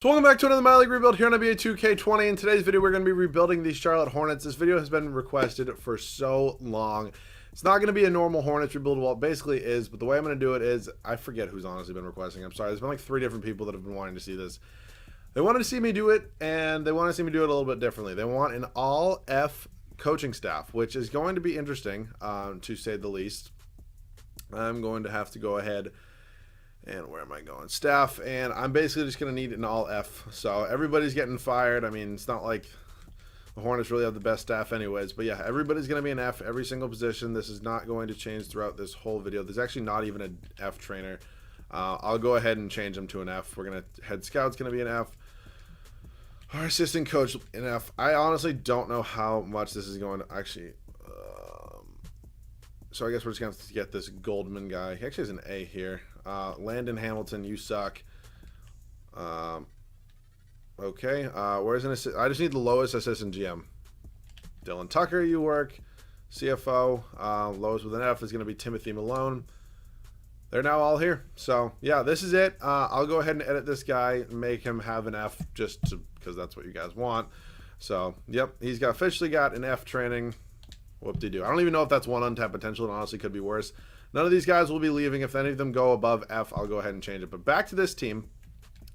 So welcome back to another My League rebuild here on NBA 2K20. In today's video, we're going to be rebuilding the Charlotte Hornets. This video has been requested for so long. It's not going to be a normal Hornets rebuild. Well, it basically is, but the way I'm going to do it is, I forget who's honestly been requesting. I'm sorry. There's been like 3 different people that have been wanting to see this. They wanted to see me do it, and they want to see me do it a little bit differently. They want an all-F coaching staff, which is going to be interesting, to say the least. I'm going to have to go ahead and where am I going? Staff, and I'm basically just going to need an all-F. So everybody's getting fired. I mean, it's not like the Hornets really have the best staff anyways. But yeah, everybody's going to be an F, every single position. This is not going to change throughout this whole video. There's actually not even an F trainer. I'll go ahead and change them to an F. We're going to, head scout's going to be an F. Our assistant coach, an F. I honestly don't know how much this is going to actually... So I guess we're just going to have to get this Goldman guy. He actually has an A here. Landon Hamilton, you suck. Okay. Where's an assist? I just need the lowest assistant GM. Dylan Tucker, you work. CFO. Lowest with an F is going to be Timothy Malone. They're now all here. So, yeah, this is it. I'll go ahead and edit this guy and make him have an F just because that's what you guys want. So, yep, he's officially got an F training. Whoop-de-doo. I don't even know if that's one untapped potential. It honestly could be worse. None of these guys will be leaving. If any of them go above F, I'll go ahead and change it. But back to this team.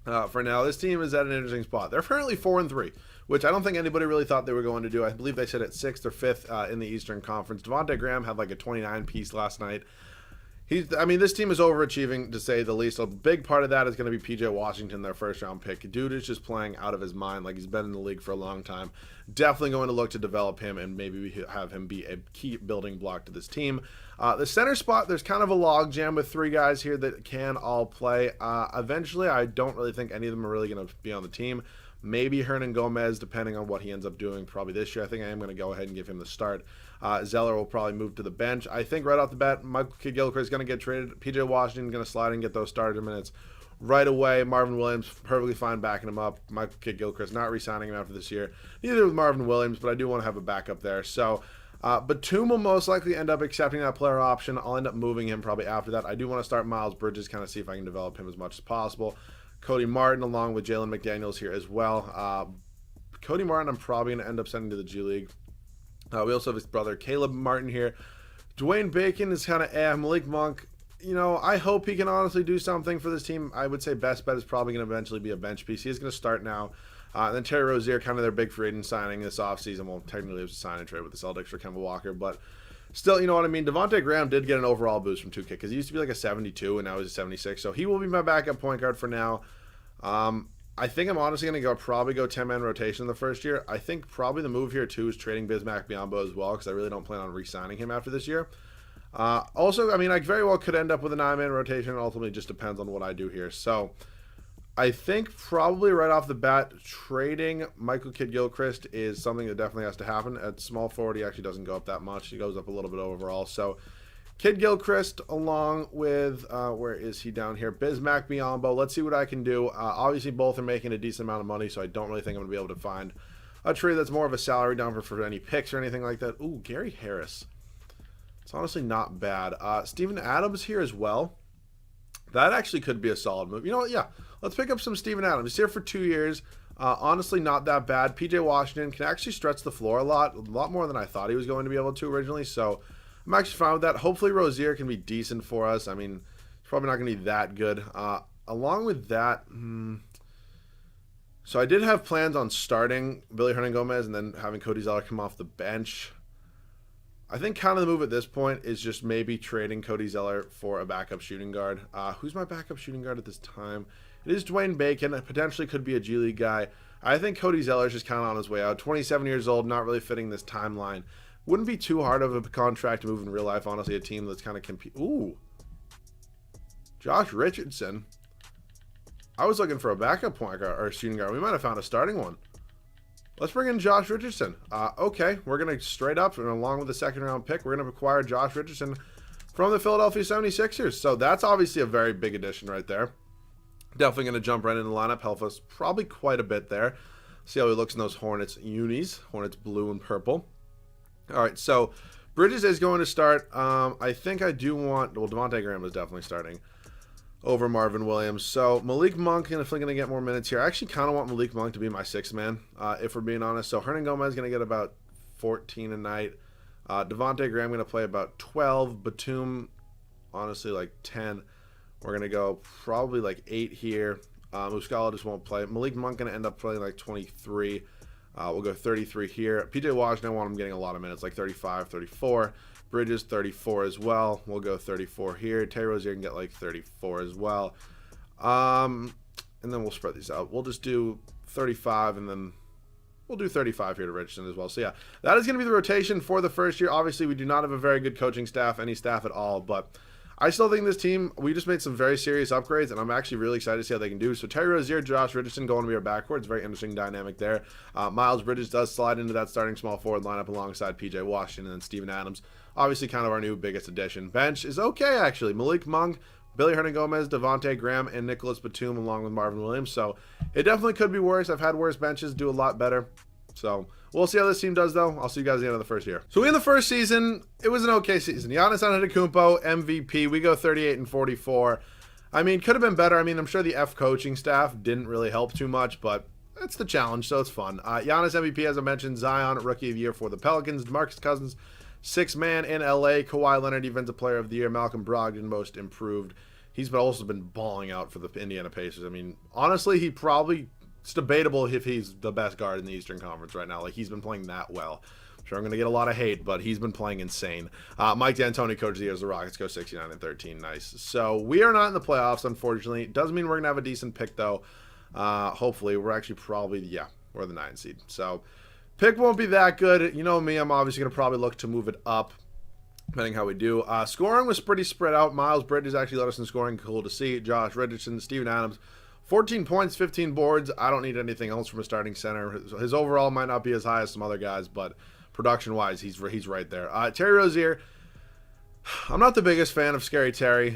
For now, this team is at an interesting spot. They're currently 4-3, which I don't think anybody really thought they were going to do. I believe they sit at 6th or 5th in the Eastern Conference. Devontae Graham had like a 29-piece last night. I mean, this team is overachieving, to say the least. A big part of that is going to be P.J. Washington, their first-round pick. Dude is just playing out of his mind, like he's been in the league for a long time. Definitely going to look to develop him, and maybe we have him be a key building block to this team. The center spot, there's kind of a log jam with 3 guys here that can all play. Eventually, I don't really think any of them are really going to be on the team. Maybe Hernan Gomez, depending on what he ends up doing probably this year. I think I am going to go ahead and give him the start. Zeller will probably move to the bench. I think right off the bat, Michael Kidd-Gilchrist is going to get traded. P.J. Washington is going to slide and get those starter minutes right away. Marvin Williams, perfectly fine backing him up. Michael Kidd-Gilchrist, not re-signing him after this year. Neither with Marvin Williams, but I do want to have a backup there. So, Batum will most likely end up accepting that player option. I'll end up moving him probably after that. I do want to start Miles Bridges, kind of see if I can develop him as much as possible. Cody Martin along with Jalen McDaniels here as well. Cody Martin I'm probably going to end up sending to the G League. We also have his brother Caleb Martin here. Dwayne Bacon is kind of Malik Monk, you know, I hope he can honestly do something for this team. I would say best bet is probably going to eventually be a bench piece. He is going to start now. And then Terry Rozier, kind of their big free agent signing this offseason. Well, technically it was a sign and trade with the Celtics for Kemba Walker, but still, you know what I mean? Devontae Graham did get an overall boost from 2K because he used to be like a 72 and now he's a 76. So he will be my backup point guard for now. I think I'm honestly going to probably go 10-man rotation the first year. I think probably the move here, too, is trading Bismack Biyombo as well because I really don't plan on re-signing him after this year. Also, I mean, I very well could end up with a 9-man rotation. It ultimately just depends on what I do here. So I think probably right off the bat, trading Michael Kidd-Gilchrist is something that definitely has to happen. At small forward, he actually doesn't go up that much. He goes up a little bit overall. So Kidd-Gilchrist along with, where is he down here? Bismack Biyombo. Let's see what I can do. Obviously, both are making a decent amount of money, so I don't really think I'm going to be able to find a trade that's more of a salary dumper for any picks or anything like that. Ooh, Gary Harris. It's honestly not bad. Steven Adams here as well. That actually could be a solid move. You know what? Yeah, let's pick up some Steven Adams. He's here for 2 years. Honestly, not that bad. P.J. Washington can actually stretch the floor a lot more than I thought he was going to be able to originally, so I'm actually fine with that. Hopefully Rozier can be decent for us. I mean, it's probably not going to be that good. Along with that, so I did have plans on starting Billy Hernan Gomez and then having Cody Zeller come off the bench. I think kind of the move at this point is just maybe trading Cody Zeller for a backup shooting guard. Who's my backup shooting guard at this time? It is Dwayne Bacon. It potentially could be a G League guy. I think Cody Zeller is just kind of on his way out. 27 years old, not really fitting this timeline. Wouldn't be too hard of a contract to move in real life, honestly. A team that's kind of compete. Ooh. Josh Richardson. I was looking for a backup point guard or shooting guard. We might have found a starting one. Let's bring in Josh Richardson. Okay, we're going to straight up, and along with the second-round pick, we're going to acquire Josh Richardson from the Philadelphia 76ers. So that's obviously a very big addition right there. Definitely going to jump right in the lineup, help us probably quite a bit there. See how he looks in those Hornets unis. Hornets blue and purple. All right, so Bridges is going to start. I think I do want... Well, Devontae Graham is definitely starting. over Marvin Williams. So Malik Monk is definitely going to get more minutes here. I actually kind of want Malik Monk to be my sixth man, if we're being honest. So Hernangomez is going to get about 14 a night. Devontae Graham going to play about 12. Batum, honestly, like 10. We're going to go probably like 8 here. Muscala just won't play. Malik Monk going to end up playing like 23. We'll go 33 here. PJ Washington, I want him getting a lot of minutes, like 35, 34. Bridges, 34 as well. We'll go 34 here. Terry Rozier can get like 34 as well. And then we'll spread these out. We'll just do 35, and then we'll do 35 here to Richardson as well. So, yeah, that is going to be the rotation for the first year. Obviously, we do not have a very good coaching staff, any staff at all, but I still think this team, we just made some very serious upgrades, and I'm actually really excited to see how they can do. So Terry Rozier, Josh Richardson going to be our backcourt. Very interesting dynamic there. Miles Bridges does slide into that starting small forward lineup alongside PJ Washington and Steven Adams. Obviously kind of our new biggest addition. Bench is okay, actually. Malik Monk, Billy Hernangomez, Devontae Graham, and Nicholas Batum along with Marvin Williams. So it definitely could be worse. I've had worse benches, do a lot better. So we'll see how this team does, though. I'll see you guys at the end of the first year. So in the first season, it was an okay season. Giannis Antetokounmpo, MVP. We go 38 and 44. I mean, could have been better. I mean, I'm sure the F coaching staff didn't really help too much, but that's the challenge, so it's fun. Giannis MVP, as I mentioned. Zion, Rookie of the Year for the Pelicans. DeMarcus Cousins, sixth man in LA. Kawhi Leonard, Defensive Player of the Year. Malcolm Brogdon, Most Improved. He's also been balling out for the Indiana Pacers. I mean, honestly, it's debatable if he's the best guard in the Eastern Conference right now. Like, he's been playing that well. I'm sure I'm going to get a lot of hate, but he's been playing insane. Mike D'Antoni, Coach of the Year, as the Rockets go 69 and 13. Nice. So we are not in the playoffs, unfortunately. Doesn't mean we're going to have a decent pick, though. Hopefully. We're actually probably, we're the 9 seed. So pick won't be that good. You know me, I'm obviously going to probably look to move it up, depending how we do. Scoring was pretty spread out. Miles Bridges actually led us in scoring. Cool to see. Josh Richardson, Steven Adams, 14 points, 15 boards. I don't need anything else from a starting center. His overall might not be as high as some other guys, but production-wise, he's right there. Terry Rozier, I'm not the biggest fan of Scary Terry.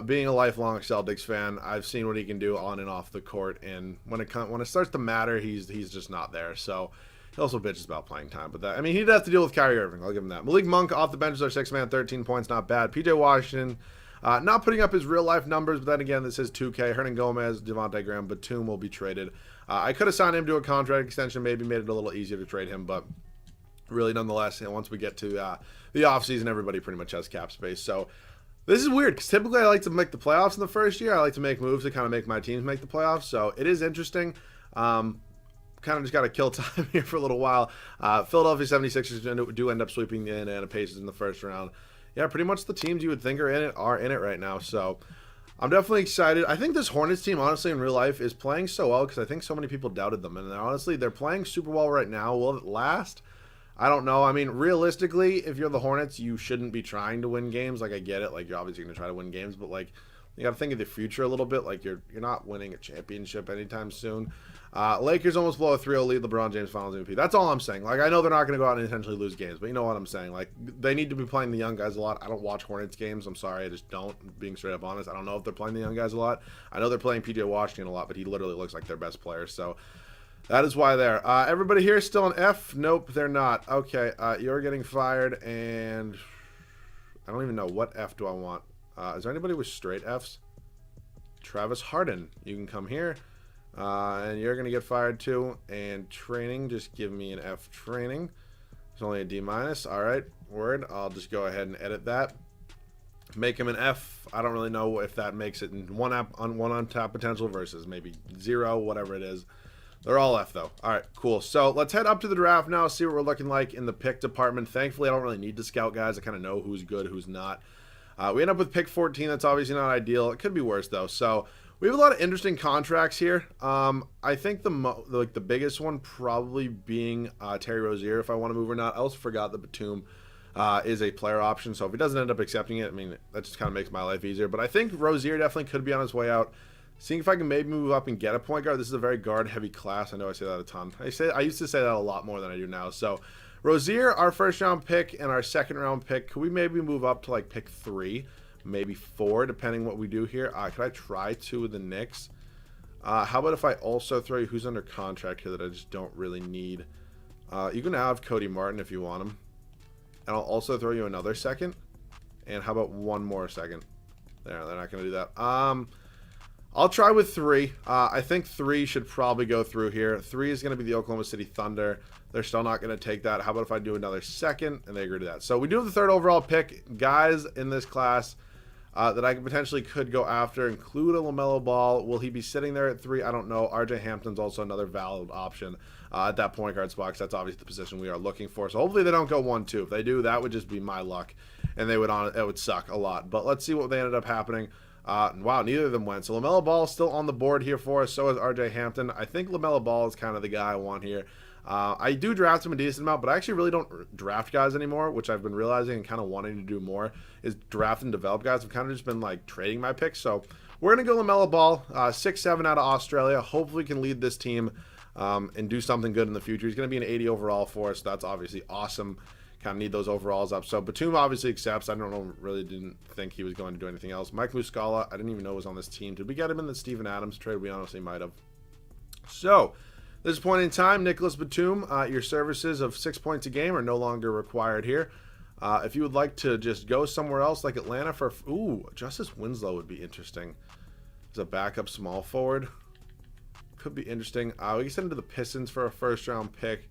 Being a lifelong Celtics fan, I've seen what he can do on and off the court, and when it starts to matter, he's just not there. So he also bitches about playing time, but I mean, he'd have to deal with Kyrie Irving. I'll give him that. Malik Monk off the bench is our sixth man, 13 points, not bad. PJ Washington. Not putting up his real-life numbers, but then again, this is 2K. Hernangomez, Devontae Graham, Batum will be traded. I could have signed him to a contract extension, maybe made it a little easier to trade him, but really, nonetheless, once we get to the offseason, everybody pretty much has cap space. So this is weird, because typically I like to make the playoffs in the first year. I like to make moves to kind of make my teams make the playoffs, so it is interesting. Kind of just got to kill time here for a little while. Philadelphia 76ers do end up sweeping the Indiana Pacers in the first round. Yeah, pretty much the teams you would think are in it right now. So I'm definitely excited. I think this Hornets team, honestly, in real life, is playing so well because I think so many people doubted them. And honestly, they're playing super well right now. Will it last? I don't know. I mean, realistically, if you're the Hornets, you shouldn't be trying to win games. Like, I get it. Like, you're obviously going to try to win games. But, like, you got to think of the future a little bit. Like, you're not winning a championship anytime soon. Lakers almost blow a 3-0 lead. LeBron James Finals MVP. That's all I'm saying. Like, I know they're not going to go out and intentionally lose games, but you know what I'm saying. Like, they need to be playing the young guys a lot. I don't watch Hornets games. I'm sorry. I just don't, being straight up honest. I don't know if they're playing the young guys a lot. I know they're playing PJ Washington a lot, but he literally looks like their best player. So that is why they're. Everybody here is still an F? Nope, they're not. Okay, you're getting fired, and I don't even know what F do I want. Is there anybody with straight Fs? Travis Harden. You can come here. And you're going to get fired too. And training, just give me an F training. It's only a D-. All right, word. I'll just go ahead and edit that. Make him an F. I don't really know if that makes it one on top potential versus maybe 0, whatever it is. They're all F though. All right, cool. So let's head up to the draft now, see what we're looking like in the pick department. Thankfully, I don't really need to scout guys. I kind of know who's good, who's not. We end up with pick 14. That's obviously not ideal. It could be worse though. So we have a lot of interesting contracts here. I think the biggest one probably being Terry Rozier, if I want to move or not. I also forgot that Batum is a player option, so if he doesn't end up accepting it, I mean, that just kind of makes my life easier. But I think Rozier definitely could be on his way out. Seeing if I can maybe move up and get a point guard. This is a very guard-heavy class. I know I say that a ton. I used to say that a lot more than I do now. So Rozier, our first-round pick, and our second-round pick, could we maybe move up to like pick 3? Maybe 4, depending what we do here. Could I try 2 of the Knicks? How about if I also throw you who's under contract here that I just don't really need? You can have Cody Martin if you want him. And I'll also throw you another second. And how about one more second? There, they're not going to do that. I'll try with 3. I think 3 should probably go through here. 3 is going to be the Oklahoma City Thunder. They're still not going to take that. How about if I do another second? And they agree to that. So we do have the 3rd overall pick. Guys in this class that I potentially could go after include a LaMelo Ball. Will he be sitting there at 3? I don't know. RJ Hampton's also another valid option at that point guard spot. That's obviously the position we are looking for. So hopefully they don't go 1-2. If they do, that would just be my luck, and it would suck a lot. But let's see what they ended up happening. Wow, neither of them went. So LaMelo Ball is still on the board here for us. So is RJ Hampton. I think LaMelo Ball is kind of the guy I want here. I do draft him a decent amount, but I actually really don't draft guys anymore, which I've been realizing and kind of wanting to do more, is draft and develop guys. I've kind of just been like trading my picks. So we're going to go LaMelo Ball, 6'7" out of Australia. Hopefully can lead this team and do something good in the future. He's going to be an 80 overall for us. That's obviously awesome. Kind of need those overalls up. So Batum obviously accepts. I don't know, really didn't think he was going to do anything else. Mike Muscala, I didn't even know was on this team. Did we get him in the Steven Adams trade? We honestly might have. So at this point in time, Nicholas Batum, your services of 6 points a game are no longer required here. If you would like to just go somewhere else like Atlanta for... Ooh, Justice Winslow would be interesting. As a backup small forward. Could be interesting. We can send him to the Pistons for a first-round pick.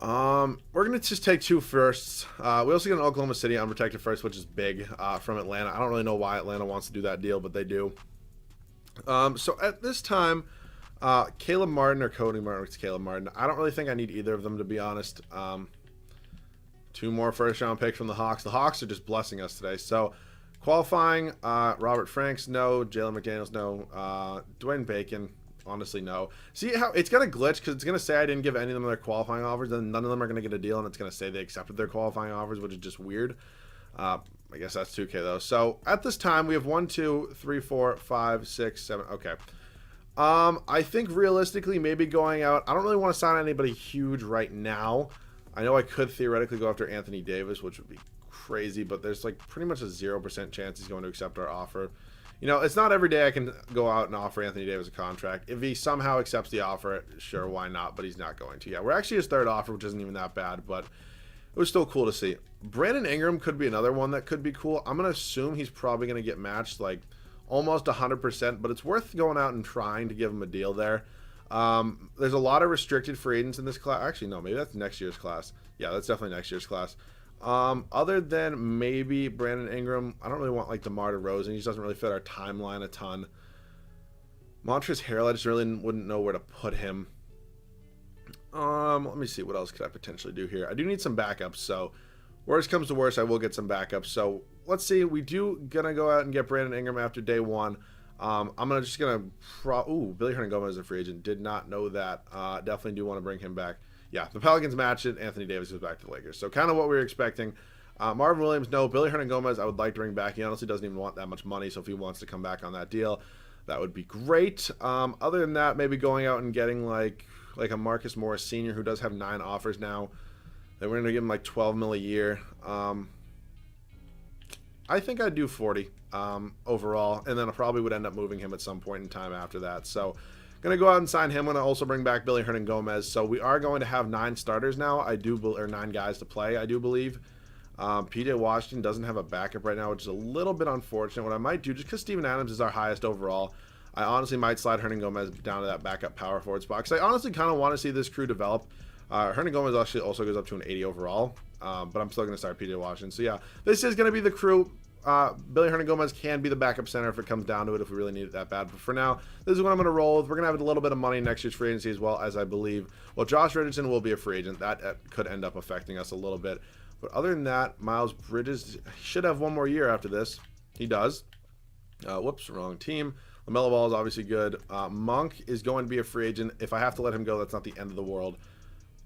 We're going to just take 2 firsts. We also get an Oklahoma City unprotected first, which is big from Atlanta. I don't really know why Atlanta wants to do that deal, but they do. So at this time, Caleb Martin or Cody Martin, it's Caleb Martin. I don't really think I need either of them, to be honest. 2 more first-round picks from the Hawks. The Hawks are just blessing us today. So qualifying, Robert Franks, no. Jalen McDaniels, no. Dwayne Bacon, honestly, no. See how it's going to glitch because it's going to say I didn't give any of them their qualifying offers, and none of them are going to get a deal, and it's going to say they accepted their qualifying offers, which is just weird. I guess that's 2K, though. So at this time, we have 1, 2, 3, 4, 5, 6, 7. Okay. I think realistically, maybe going out, I don't really want to sign anybody huge right now. I know I could theoretically go after Anthony Davis, which would be crazy, but there's like pretty much a 0% chance he's going to accept our offer. You know, it's not every day I can go out and offer Anthony Davis a contract. If he somehow accepts the offer, sure, why not? But he's not going to. Yeah, we're actually his 3rd offer, which isn't even that bad, but it was still cool to see. Brandon Ingram could be another one that could be cool. I'm going to assume he's probably going to get matched like almost 100%, but it's worth going out and trying to give him a deal there. There's a lot of restricted free agents in this class. Actually, no, maybe that's next year's class. Yeah, that's definitely next year's class. Other than maybe Brandon Ingram, I don't really want like DeMar DeRozan. He just doesn't really fit our timeline a ton. Montrezl Harrell, I just really wouldn't know where to put him. Let me see, what else could I potentially do here? I do need some backups, so worst comes to worst, I will get some backups. So let's see, we gonna go out and get Brandon Ingram after day 1. I'm gonna Billy Hernangomez is a free agent. Did not know that. Definitely do want to bring him back. Yeah, the Pelicans match it. Anthony Davis goes back to the Lakers. So kind of what we were expecting. Marvin Williams, no. Billy Hernangomez, I would like to bring back. He honestly doesn't even want that much money, so if he wants to come back on that deal, that would be great. Other than that, maybe going out and getting like a Marcus Morris Sr. who does have 9 offers now. Then we're going to give him like $12 million a year. I think I'd do 40 overall, and then I probably would end up moving him at some point in time after that. So going to go out and sign him. I'm going to also bring back Billy Hernangomez. So we are going to have 9 starters now. Or 9 guys to play, I do believe. PJ Washington doesn't have a backup right now, which is a little bit unfortunate. What I might do, just because Steven Adams is our highest overall, I honestly might slide Hernangomez down to that backup power forward spot, because I honestly kind of want to see this crew develop. Hernangomez actually also goes up to an 80 overall, but I'm still going to start PJ Washington. So yeah, this is going to be the crew. Billy Hernangomez can be the backup center if it comes down to it, if we really need it that bad. But for now, this is what I'm going to roll with. We're going to have a little bit of money next year's free agency as well, as I believe. Well, Josh Richardson will be a free agent. That could end up affecting us a little bit. But other than that, Miles Bridges should have 1 more year after this. He does. Whoops, wrong team. LaMelo Ball is obviously good. Monk is going to be a free agent. If I have to let him go, that's not the end of the world.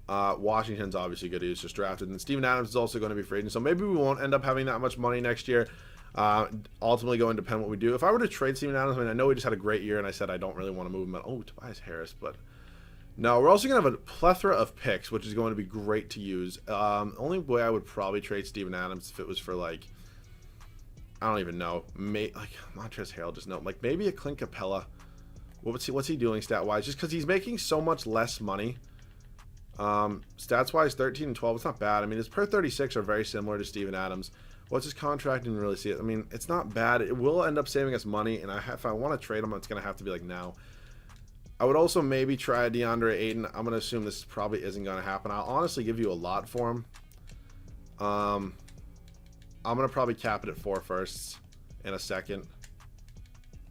Washington's obviously good. He was just drafted. And Steven Adams is also going to be free agent. So maybe we won't end up having that much money next year. Ultimately going to depend what we do. If I were to trade Steven Adams, I mean, I know he just had a great year, and I said I don't really want to move him. Oh, Tobias Harris, but no, we're also going to have a plethora of picks, which is going to be great to use. Only way I would probably trade Steven Adams if it was for like, I don't even know, like Montrezl Harrell, just no, like maybe a Clint Capella. What's he doing stat wise? Just because he's making so much less money. Stats wise, 13 and 12, it's not bad. I mean, his per 36 are very similar to Steven Adams. What's his contract? Didn't really see it. I mean, it's not bad. It will end up saving us money, and if I want to trade him, it's going to have to be like now. I would also maybe try DeAndre Ayton. I'm going to assume this probably isn't going to happen. I'll honestly give you a lot for him. I'm going to probably cap it at 4 firsts in a second.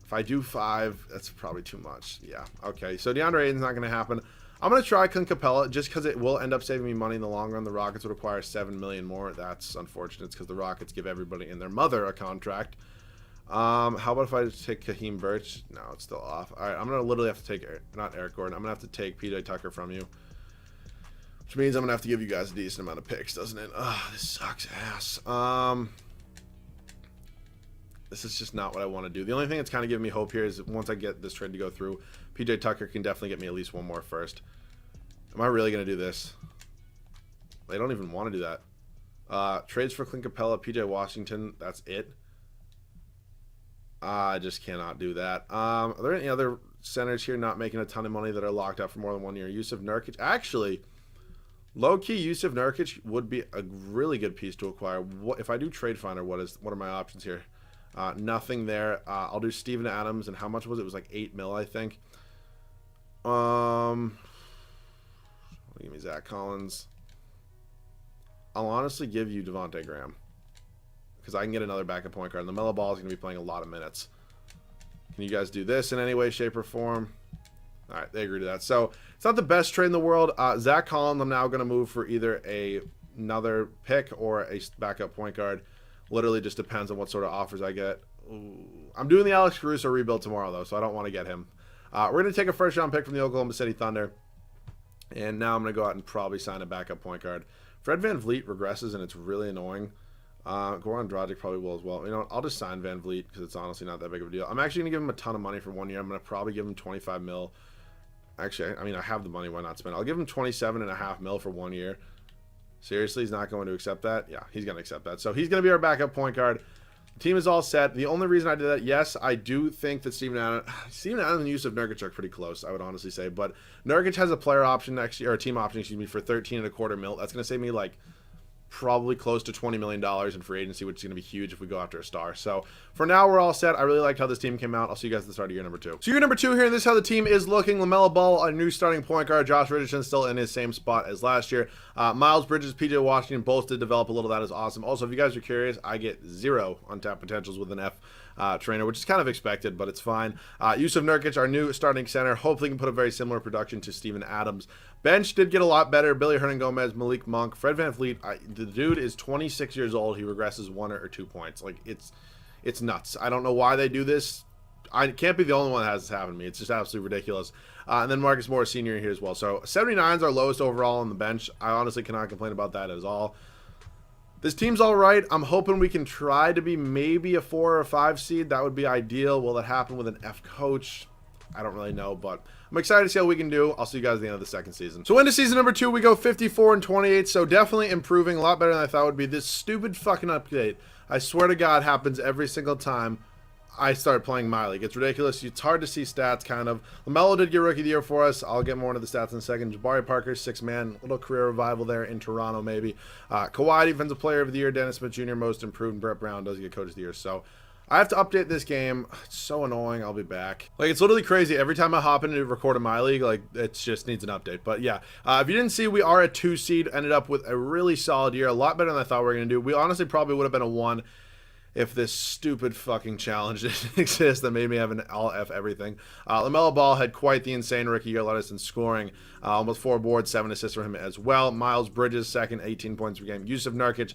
If I do 5, that's probably too much. Yeah, okay. So DeAndre Ayton's not going to happen. I'm going to try Clint Capella just because it will end up saving me money in the long run. The Rockets would require $7 million more. That's unfortunate. It's because the Rockets give everybody and their mother a contract. How about if I just take Kaheem Birch? No, it's still off. All right, I'm going to literally have to take, not Eric Gordon. I'm going to have to take PJ Tucker from you. Which means I'm going to have to give you guys a decent amount of picks, doesn't it? Oh, this sucks ass. This is just not what I want to do. The only thing that's kind of giving me hope here is once I get this trade to go through, PJ Tucker can definitely get me at least one more first. Am I really going to do this? They don't even want to do that. Trades for Clint Capella, PJ Washington, that's it. I just cannot do that. Are there any other centers here not making a ton of money that are locked up for more than 1 year? Yusuf Nurkic. Actually, low-key Yusuf Nurkic would be a really good piece to acquire. What if I do Trade Finder, what are my options here? Nothing there. I'll do Steven Adams, and how much was it? It was like 8 mil, I think. Give me Zach Collins. I'll honestly give you Devontae Graham because I can get another backup point guard. And LaMelo Ball is going to be playing a lot of minutes. Can you guys do this in any way, shape, or form? All right, they agree to that. So it's not the best trade in the world. Zach Collins, I'm now going to move for either another pick or a backup point guard. Literally just depends on what sort of offers I get. Ooh. I'm doing the Alex Caruso rebuild tomorrow, though, so I don't want to get him. We're going to take a first-round pick from the Oklahoma City Thunder. And now I'm going to go out and probably sign a backup point guard. Fred VanVleet regresses, and it's really annoying. Goran Dragic probably will as well. You know what? I'll just sign VanVleet because it's honestly not that big of a deal. I'm actually going to give him a ton of money for 1 year. I'm going to probably give him 25 mil. Actually, I mean, I have the money. Why not spend it? I'll give him 27.5 mil for 1 year. Seriously, he's not going to accept that? Yeah, he's going to accept that. So he's going to be our backup point guard. The team is all set. The only reason I did that, yes, I do think that Steven Adams and Yusuf Nurkic are pretty close, I would honestly say. But Nurkic has a player option next year, or a team option, excuse me, for 13.25 mil. That's going to save me like probably close to $20 million in free agency, which is going to be huge if we go after a star. So for now, we're all set. I really liked how this team came out. I'll see you guys at the start of year number 2. So year number 2 here, and this is how the team is looking. LaMelo Ball, a new starting point guard. Josh Richardson still in his same spot as last year. Miles Bridges, PJ Washington, both did develop a little. That is awesome. Also, if you guys are curious, I get 0 untapped potentials with an F trainer, which is kind of expected, but it's fine. Yusuf Nurkic, our new starting center. Hopefully can put a very similar production to Steven Adams. Bench did get a lot better. Billy Hernan-Gomez, Malik Monk, Fred VanVleet. The dude is 26 years old. He regresses 1 or 2 points. Like, it's nuts. I don't know why they do this. I can't be the only one that has this happen to me. It's just absolutely ridiculous. And then Marcus Morris Sr. here as well. So 79 is our lowest overall on the bench. I honestly cannot complain about that at all. This team's all right. I'm hoping we can try to be maybe a 4 or 5 seed. That would be ideal. Will that happen with an F coach? I don't really know, but I'm excited to see how we can do. I'll see you guys at the end of the second season. So into season number 2, we go 54-28. So definitely improving a lot better than I thought it would be. This stupid fucking update, I swear to God, happens every single time I start playing my league. It's ridiculous. It's hard to see stats, kind of. LaMelo did get Rookie of the Year for us. I'll get more into the stats in a second. Jabari Parker, 6-man. Little career revival there in Toronto, maybe. Kawhi, Defensive Player of the Year. Dennis Smith Jr., Most Improved. And Brett Brown does get Coach of the Year. So I have to update this game. It's so annoying. I'll be back. Like, it's literally crazy. Every time I hop in to record in my league, like, it just needs an update. But yeah, if you didn't see, we are a 2 seed. Ended up with a really solid year. A lot better than I thought we were going to do. We honestly probably would have been a 1 if this stupid fucking challenge didn't exist that made me have an all F everything. LaMelo Ball had quite the insane rookie year, led us in scoring. Almost 4 boards, 7 assists for him as well. Miles Bridges, second, 18 points per game. Yusuf Nurkic,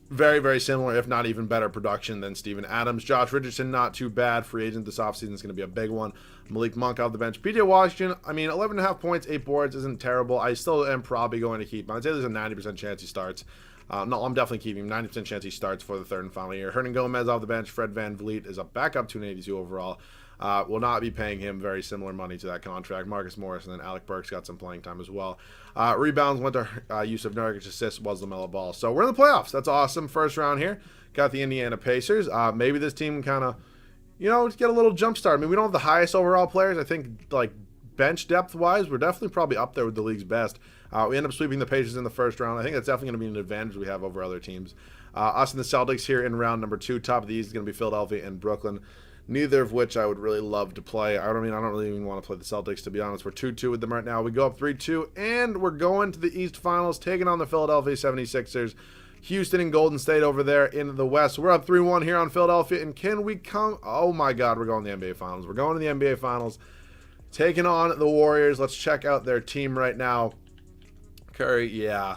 very, very similar, if not even better production than Steven Adams. Josh Richardson, not too bad. Free agent this offseason is going to be a big one. Malik Monk off the bench. PJ Washington, I mean, 11.5 points, 8 boards isn't terrible. I still am probably going to keep him. I'd say there's a 90% chance he starts. No, I'm definitely keeping him. 90% chance he starts for the third and final year. Hernan-Gomez off the bench. Fred VanVleet is a backup 282 overall. Will not be paying him very similar money to that contract. Marcus Morris and then Alec Burks got some playing time as well. Rebounds went to Yusuf Nurkic. Assists was LaMelo Ball. So we're in the playoffs. That's awesome. First round here. Got the Indiana Pacers. Maybe this team kind of, get a little jump start. I mean, we don't have the highest overall players. I think, like, bench depth-wise, we're definitely probably up there with the league's best. We end up sweeping the Pacers in the first round. I think that's definitely going to be an advantage we have over other teams. Us and the Celtics here in round number 2. Top of the East is going to be Philadelphia and Brooklyn. Neither of which I would really love to play. I don't really even want to play the Celtics, to be honest. We're 2-2 with them right now. We go up 3-2, and we're going to the East Finals, taking on the Philadelphia 76ers. Houston and Golden State over there in the West. We're up 3-1 here on Philadelphia, and can we come? Oh, my God, we're going to the NBA Finals. We're going to the NBA Finals, taking on the Warriors. Let's check out their team right now. Curry, yeah.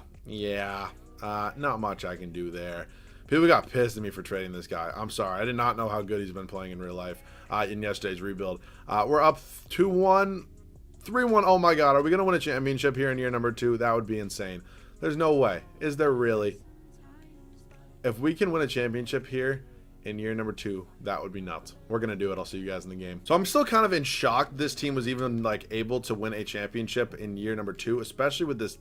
Not much I can do there. People got pissed at me for trading this guy. I'm sorry. I did not know how good he's been playing in real life in yesterday's rebuild. We're up 2-1, 3-1. Oh, my God. Are we going to win a championship here in year number 2? That would be insane. There's no way. Is there really? If we can win a championship here in year number 2, that would be nuts. We're going to do it. I'll see you guys in the game. So I'm still kind of in shock this team was even like able to win a championship in year number 2, especially with this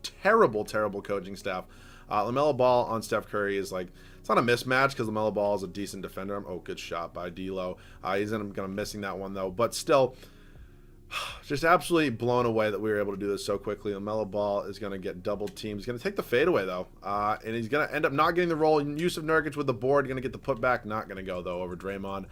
terrible coaching staff. LaMelo Ball on Steph Curry is like, it's not a mismatch because LaMelo Ball is a decent defender. Oh, good shot by D'Lo. He's going to missing that one though, but still, just absolutely blown away that we were able to do this so quickly. LaMelo Ball is going to get double teamed. He's going to take the fadeaway though, and he's going to end up not getting the roll. Yusuf Nurkic with the board, going to get the putback, not going to go though over Draymond.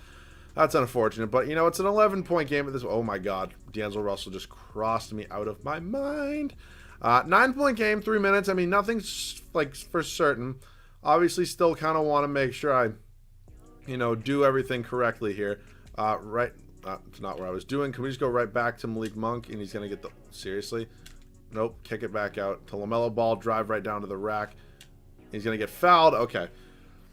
That's unfortunate, but you know, it's an 11-point game at this. Oh my God, D'Angelo Russell just crossed me out of my mind. 9-point game, 3 minutes. I mean, nothing's like for certain. Obviously, still kind of want to make sure I, do everything correctly here. Right, it's not what I was doing. Can we just go right back to Malik Monk and he's gonna get the seriously? Nope. Kick it back out to LaMelo Ball. Drive right down to the rack. He's gonna get fouled. Okay.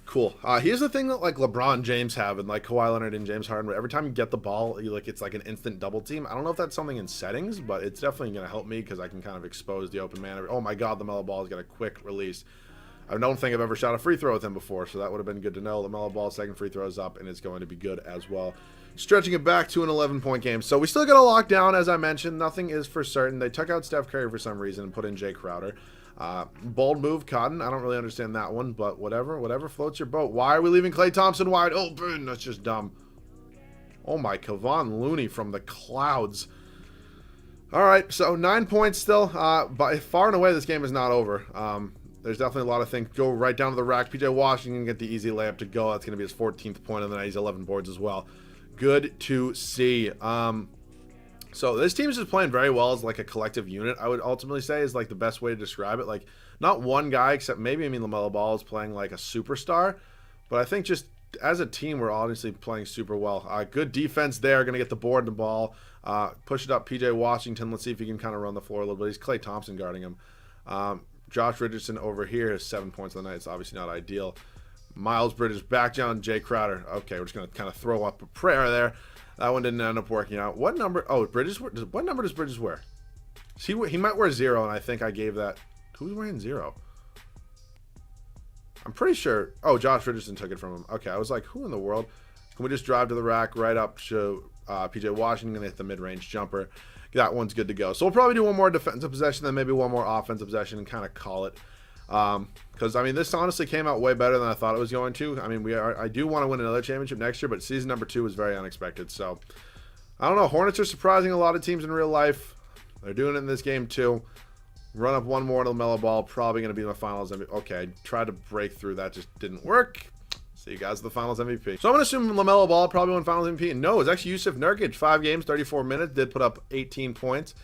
Cool. Here's the thing that like LeBron James have and like Kawhi Leonard and James Harden. Every time you get the ball, it's like an instant double team. I don't know if that's something in settings, but it's definitely going to help me because I can kind of expose the open man. Oh my God, LaMelo Ball has got a quick release. I don't think I've ever shot a free throw with him before, so that would have been good to know. LaMelo Ball's second free throw is up, and it's going to be good as well. Stretching it back to an 11-point game. So we still got a lockdown, as I mentioned. Nothing is for certain. They took out Steph Curry for some reason and put in Jay Crowder. Bold move, Cotton. I don't really understand that one, but whatever floats your boat. Why are we leaving Klay Thompson wide open? That's just dumb. Oh my, Kevon Looney from the clouds. All right, so 9 points still. By far and away, this game is not over. There's definitely a lot of things. Go right down to the rack. PJ Washington get the easy layup to go. That's going to be his 14th point of the night. He's 11 boards as well. Good to see. So this team is just playing very well as like a collective unit. I would ultimately say is like the best way to describe it. Like not one guy except maybe LaMelo Ball is playing like a superstar, but I think just as a team we're honestly playing super well. Good defense there. Going to get the board and the ball. Push it up. PJ Washington. Let's see if he can kind of run the floor a little bit. He's Klay Thompson guarding him. Josh Richardson over here has 7 points on the night. It's obviously not ideal. Miles Bridges back down. Jay Crowder. Okay, we're just going to kind of throw up a prayer there. That one didn't end up working out. What number? Oh, Bridges. What number does Bridges wear? He might wear 0, and I think I gave that. Who's wearing 0? I'm pretty sure. Oh, Josh Richardson took it from him. Okay, I was like, who in the world? Can we just drive to the rack right up to PJ Washington and hit the mid-range jumper? That one's good to go. So we'll probably do one more defensive possession, then maybe one more offensive possession, and kind of call it. Because I mean, this honestly came out way better than I thought it was going to. I mean, I do want to win another championship next year, but season number 2 was very unexpected. So I don't know. Hornets are surprising a lot of teams in real life. They're doing it in this game too. Run up one more to LaMelo Ball. Probably going to be my finals MVP. Okay, tried to break through. That just didn't work. See you guys at the finals MVP. So I'm going to assume LaMelo Ball probably won finals MVP. No, it's actually Yusuf Nurkic. 5 games, 34 minutes. Did put up 18 points.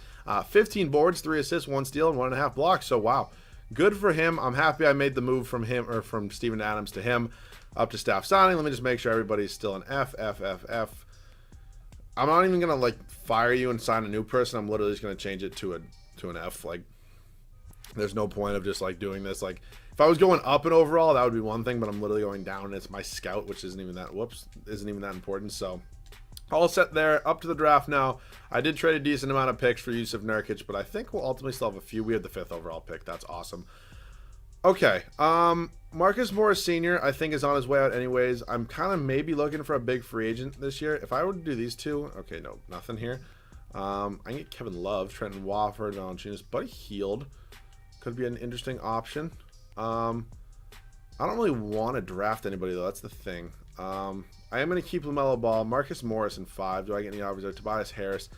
15 boards, 3 assists, 1 steal, and 1.5 blocks. So wow. Good for him. I'm happy I made the move from him or from Steven Adams to him up to staff signing. Let me just make sure everybody's still an F. I'm not even gonna like fire you and sign a new person. I'm literally just gonna change it to an F. Like, there's no point of just like doing this. Like, if I was going up and overall, that would be one thing, but I'm literally going down. And it's my scout, which isn't even that important. So all set there. Up to the draft now. I did trade a decent amount of picks for Yusuf Nurkic, but I think we'll ultimately still have a few. We had the 5th overall pick. That's awesome. Okay. Marcus Morris Sr. I think is on his way out anyways. I'm kind of maybe looking for a big free agent this year. If I were to do these two, okay, no, nothing here. I can get Kevin Love, Trenton Wofford, Valanciunas, Buddy Hield. Could be an interesting option. I don't really want to draft anybody though. That's the thing. I am going to keep LaMelo Ball. Marcus Morris in 5. Do I get any offers? Tobias Harris.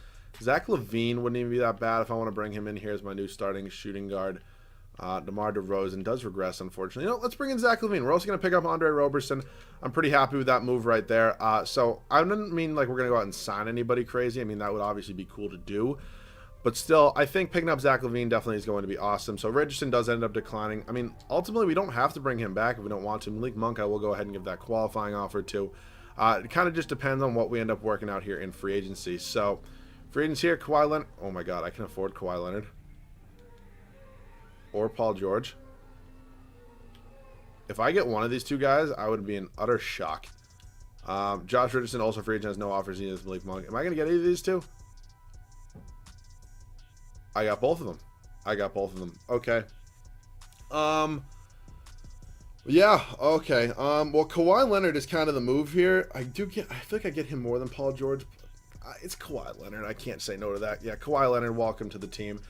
Zach LaVine wouldn't even be that bad if I want to bring him in here as my new starting shooting guard. DeMar DeRozan does regress, unfortunately. You know, let's bring in Zach LaVine. We're also going to pick up Andre Roberson. I'm pretty happy with that move right there. So I didn't mean like we're going to go out and sign anybody crazy. I mean, that would obviously be cool to do. But still, I think picking up Zach LaVine definitely is going to be awesome. So Richardson does end up declining. I mean, ultimately, we don't have to bring him back if we don't want to. Malik Monk, I will go ahead and give that qualifying offer to. It kind of just depends on what we end up working out here in free agency. So free agents here, Kawhi Leonard. Oh my God, I can afford Kawhi Leonard. Or Paul George. If I get one of these two guys, I would be in utter shock. Josh Richardson, also free agent, has no offers. Neither does Malik Monk. Am I going to get either of these two? I got both of them. I got both of them. Okay. Yeah, okay. Well, Kawhi Leonard is kind of the move here. I feel like I get him more than Paul George. It's Kawhi Leonard. I can't say no to that. Yeah, Kawhi Leonard, welcome to the team.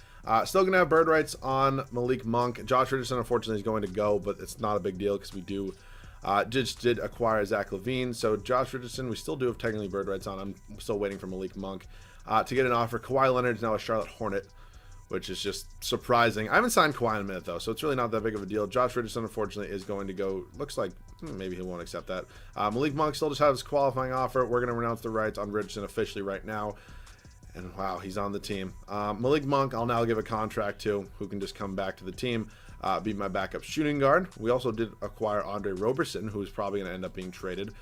Still going to have bird rights on Malik Monk. Josh Richardson, unfortunately, is going to go, but it's not a big deal because we did acquire Zach LaVine. So Josh Richardson, we still do have technically bird rights on. I'm still waiting for Malik Monk to get an offer. Kawhi Leonard is now a Charlotte Hornet, which is just surprising. I haven't signed Kawhi in a minute, though, so it's really not that big of a deal. Josh Richardson, unfortunately, is going to go. Looks like maybe he won't accept that. Malik Monk still just has his qualifying offer. We're going to renounce the rights on Richardson officially right now. And wow, he's on the team. Malik Monk, I'll now give a contract to, who can just come back to the team, be my backup shooting guard. We also did acquire Andre Roberson, who's probably going to end up being traded.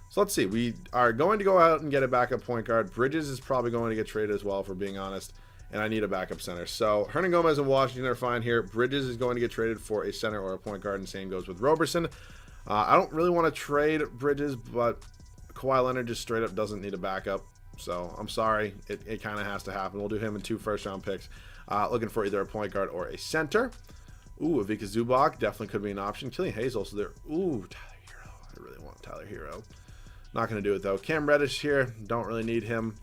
So let's see. We are going to go out and get a backup point guard. Bridges is probably going to get traded as well, if we're being honest. And I need a backup center. So Hernan Gomez and Washington are fine here. Bridges is going to get traded for a center or a point guard, and same goes with Roberson. I don't really want to trade Bridges, but Kawhi Leonard just straight up doesn't need a backup. So I'm sorry. It kind of has to happen. We'll do him in 2 first-round picks. Looking for either a point guard or a center. Ooh, Ivica Zubac definitely could be an option. Killian Hayes also there. Ooh, Tyler Hero. I really want Tyler Hero. Not going to do it, though. Cam Reddish here. Don't really need him.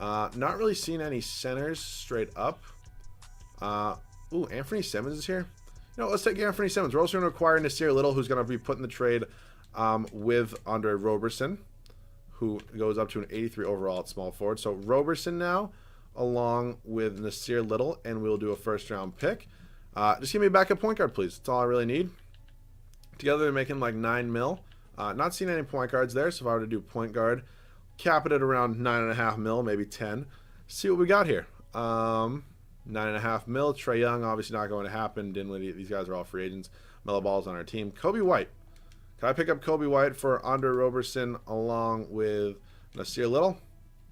Not really seeing any centers straight up. Ooh, Anthony Simmons is here. You know, let's take Anthony Simmons. We're also going to acquire Nasir Little, who's going to be put in the trade with Andre Roberson, who goes up to an 83 overall at small forward. So Roberson now, along with Nasir Little, and we'll do a first-round pick. Just give me a backup point guard, please. That's all I really need. Together, they're making like $9 million. Not seeing any point guards there, so if I were to do point guard, cap it at around $9.5 million, maybe 10. See what we got here. $9.5 million. Trae Young, obviously not going to happen. Dinwiddie, these guys are all free agents. Melo Ball's on our team. Kobe White. Can I pick up Kobe White for Andre Roberson along with Nasir Little?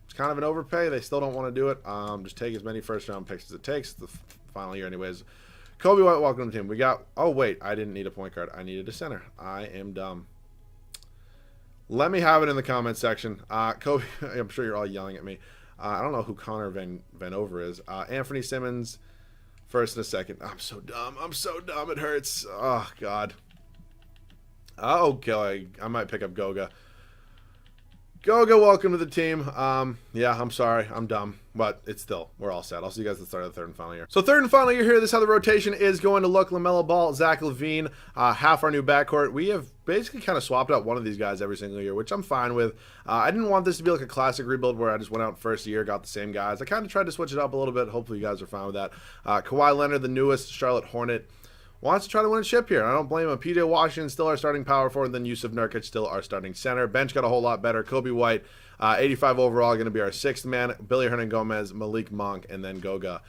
It's kind of an overpay. They still don't want to do it. Just take as many first-round picks as it takes. It's the final year anyways. Kobe White, welcome to the team. We got... Oh, wait. I didn't need a point guard. I needed a center. I am dumb. Let me have it in the comment section. Kobe, I'm sure you're all yelling at me. I don't know who Connor Vanover is. Anthony Simmons, first and a second. I'm so dumb. I'm so dumb. It hurts. Oh, God. Okay, I might pick up Goga. Goga, welcome to the team. Yeah, I'm sorry. I'm dumb. But it's still, we're all set. I'll see you guys at the start of the third and final year. So third and final year here, this is how the rotation is going to look. LaMelo Ball, Zach LaVine, half our new backcourt. We have basically kind of swapped out one of these guys every single year, which I'm fine with. I didn't want this to be like a classic rebuild where I just went out first year, got the same guys. I kind of tried to switch it up a little bit. Hopefully you guys are fine with that. Kawhi Leonard, the newest Charlotte Hornet, wants to try to win a chip here. I don't blame him. PJ Washington still our starting power forward, then Yusuf Nurkic still our starting center. Bench got a whole lot better. Kobe White, 85 overall, going to be our 6th man. Billy Hernan Gomez, Malik Monk, and then Goga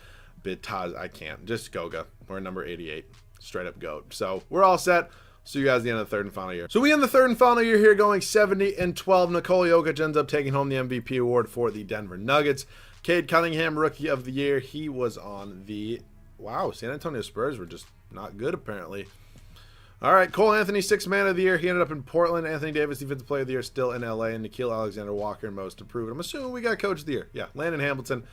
Bitaz. I can't. Just Goga. We're number 88. Straight up GOAT. So we're all set. See you guys at the end of the third and final year. So we end the third and final year here going 70-12. Nikola Jokic ends up taking home the MVP award for the Denver Nuggets. Cade Cunningham, Rookie of the Year. He was on the... Wow, San Antonio Spurs were just not good, apparently. All right, Cole Anthony, 6th man of the year. He ended up in Portland. Anthony Davis, defensive player of the year, still in LA. And Nickeil Alexander-Walker, most improved. I'm assuming we got coach of the year. Yeah, Landon Hamilton,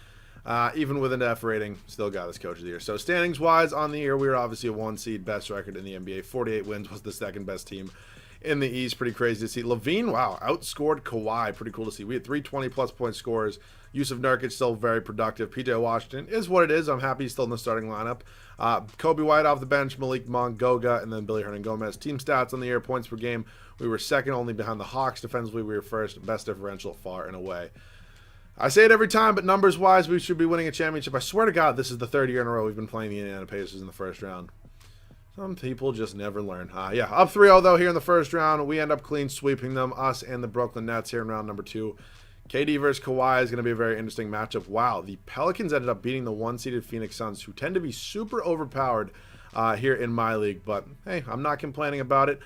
even with an F rating, still got us coach of the year. So standings-wise on the year, we were obviously a 1 seed, best record in the NBA. 48 wins, was the 2nd best team in the East. Pretty crazy to see. LaVine, wow, outscored Kawhi. Pretty cool to see. We had 3 20-plus point scorers. Yusuf Nurkic still very productive. PJ Washington is what it is. I'm happy he's still in the starting lineup. Kobe White off the bench, Malik Monk, Goga, and then Billy Hernan Gomez. Team stats on the year, points per game. We were 2nd only behind the Hawks. Defensively, we were 1st. Best differential far and away. I say it every time, but numbers-wise, we should be winning a championship. I swear to God, this is the 3rd year in a row we've been playing the Indiana Pacers in the first round. Some people just never learn. Yeah, up 3-0 though here in the first round. We end up clean sweeping them, us and the Brooklyn Nets here in round number 2. KD versus Kawhi is going to be a very interesting matchup. Wow, the Pelicans ended up beating the 1-seeded Phoenix Suns, who tend to be super overpowered here in my league. But, hey, I'm not complaining about it.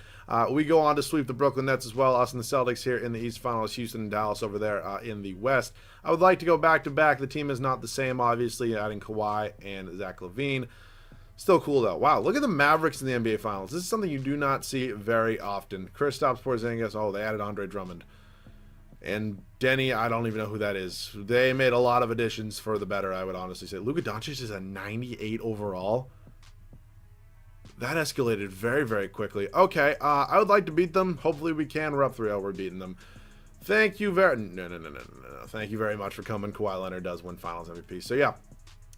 We go on to sweep the Brooklyn Nets as well. Us and the Celtics here in the East Finals. Houston and Dallas over there in the West. I would like to go back-to-back. The team is not the same, obviously, adding Kawhi and Zach LaVine. Still cool, though. Wow, look at the Mavericks in the NBA Finals. This is something you do not see very often. Kristaps Porzingis, oh, they added Andre Drummond. And Denny, I don't even know who that is. They made a lot of additions for the better, I would honestly say. Luka Doncic is a 98 overall. That escalated very, very quickly. Okay, I would like to beat them. Hopefully we can. We're up 3-0. We're beating them. Thank you very... No. Thank you very much for coming. Kawhi Leonard does win Finals MVP. So, yeah.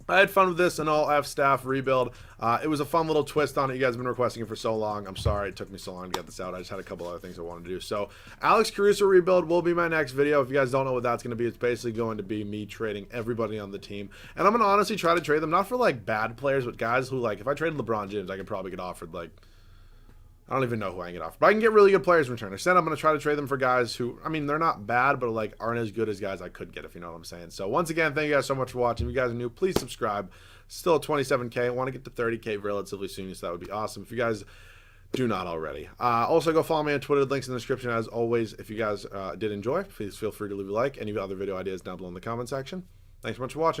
I had fun with this, an all-F staff rebuild. It was a fun little twist on it. You guys have been requesting it for so long. I'm sorry it took me so long to get this out. I just had a couple other things I wanted to do. So, Alex Caruso rebuild will be my next video. If you guys don't know what that's going to be, it's basically going to be me trading everybody on the team. And I'm going to honestly try to trade them, not for, like, bad players, but guys who, like, if I traded LeBron James, I could probably get offered, like, I don't even know who I can get offered. But I can get really good players in return. Instead, I'm going to try to trade them for guys who, I mean, they're not bad, but, like, aren't as good as guys I could get, if you know what I'm saying. So, once again, thank you guys so much for watching. If you guys are new, please subscribe. Still at 27K. I want to get to 30K relatively soon, so that would be awesome if you guys do not already. Also, go follow me on Twitter. Links in the description, as always. If you guys did enjoy, please feel free to leave a like. Any other video ideas down below in the comment section. Thanks so much for watching.